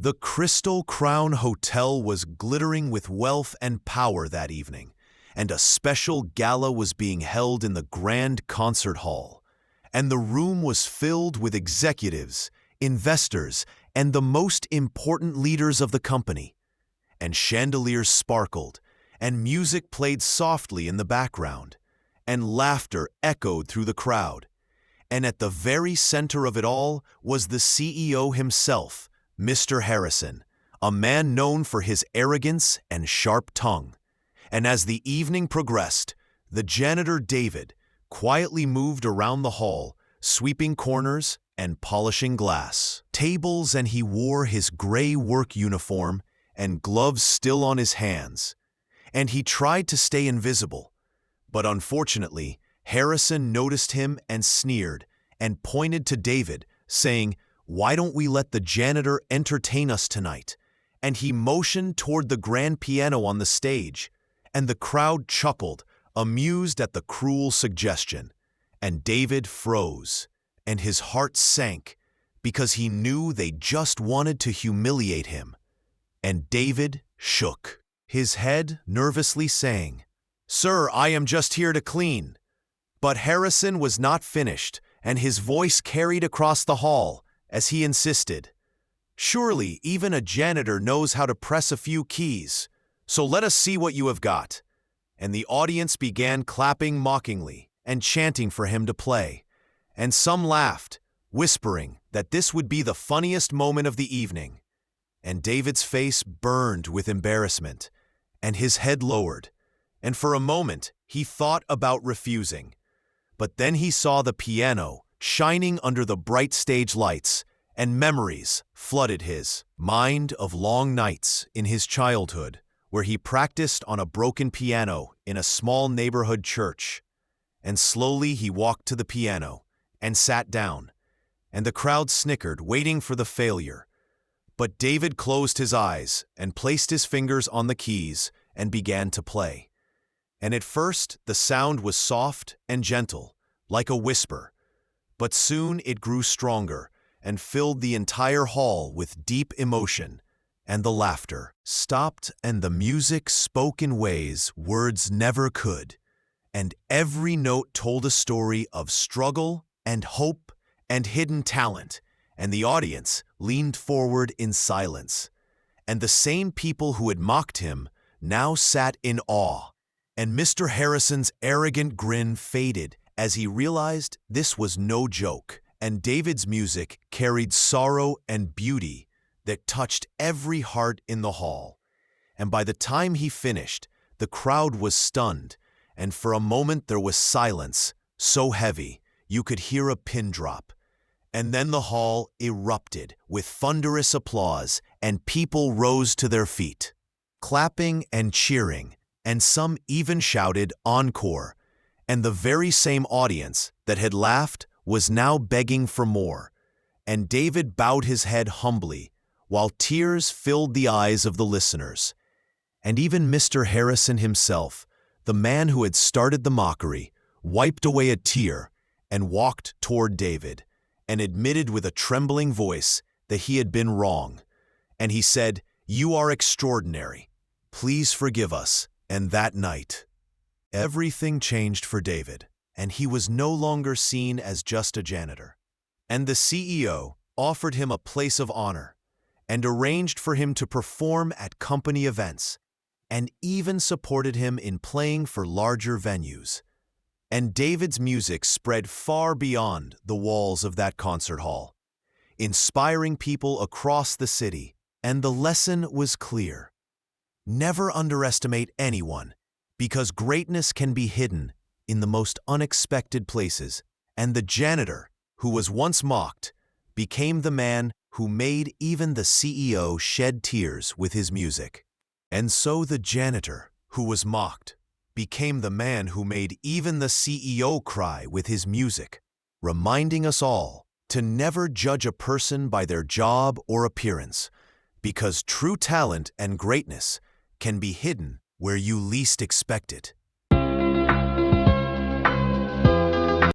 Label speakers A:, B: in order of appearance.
A: The Crystal Crown Hotel was glittering with wealth and power that evening, and a special gala was being held in the grand concert hall. And the room was filled with executives, investors, and the most important leaders of the company. And chandeliers sparkled, and music played softly in the background, and laughter echoed through the crowd. And at the very center of it all was the CEO himself, Mr. Harrison, a man known for his arrogance and sharp tongue. And as the evening progressed, the janitor David quietly moved around the hall, sweeping corners and polishing glass tables, and he wore his gray work uniform and gloves still on his hands. And he tried to stay invisible, but unfortunately, Harrison noticed him and sneered and pointed to David, saying, "Why don't we let the janitor entertain us tonight?" And he motioned toward the grand piano on the stage, and the crowd chuckled, amused at the cruel suggestion. And David froze, and his heart sank, because he knew they just wanted to humiliate him. And David shook his head, nervously saying, "Sir, I am just here to clean." But Harrison was not finished, and his voice carried across the hall as he insisted, "Surely even a janitor knows how to press a few keys, so let us see what you have got." And the audience began clapping mockingly and chanting for him to play. And some laughed, whispering that this would be the funniest moment of the evening. And David's face burned with embarrassment, and his head lowered, and for a moment he thought about refusing. But then he saw the piano shining under the bright stage lights, and memories flooded his mind of long nights in his childhood, where he practiced on a broken piano in a small neighborhood church. And slowly he walked to the piano and sat down, and the crowd snickered, waiting for the failure. But David closed his eyes and placed his fingers on the keys and began to play. And at first the sound was soft and gentle, like a whisper, but soon it grew stronger and filled the entire hall with deep emotion, and the laughter stopped, and the music spoke in ways words never could, and every note told a story of struggle and hope and hidden talent, and the audience leaned forward in silence. And the same people who had mocked him now sat in awe, and Mr. Harrison's arrogant grin faded as he realized this was no joke, and David's music carried sorrow and beauty that touched every heart in the hall. And by the time he finished, the crowd was stunned, and for a moment there was silence, so heavy you could hear a pin drop. And then the hall erupted with thunderous applause, and people rose to their feet, clapping and cheering, and some even shouted encore. And the very same audience that had laughed was now begging for more. And David bowed his head humbly, while tears filled the eyes of the listeners. And even Mr. Harrison himself, the man who had started the mockery, wiped away a tear and walked toward David, and admitted with a trembling voice that he had been wrong. And he said, "You are extraordinary. Please forgive us." And that night, everything changed for David, and he was no longer seen as just a janitor. And the CEO offered him a place of honor, and arranged for him to perform at company events, and even supported him in playing for larger venues. And David's music spread far beyond the walls of that concert hall, inspiring people across the city, and the lesson was clear. Never underestimate anyone, because greatness can be hidden in the most unexpected places, and the janitor, who was once mocked, became the man who made even the CEO shed tears with his music. And so the janitor, who was mocked, became the man who made even the CEO cry with his music, reminding us all to never judge a person by their job or appearance, because true talent and greatness can be hidden where you least expect it.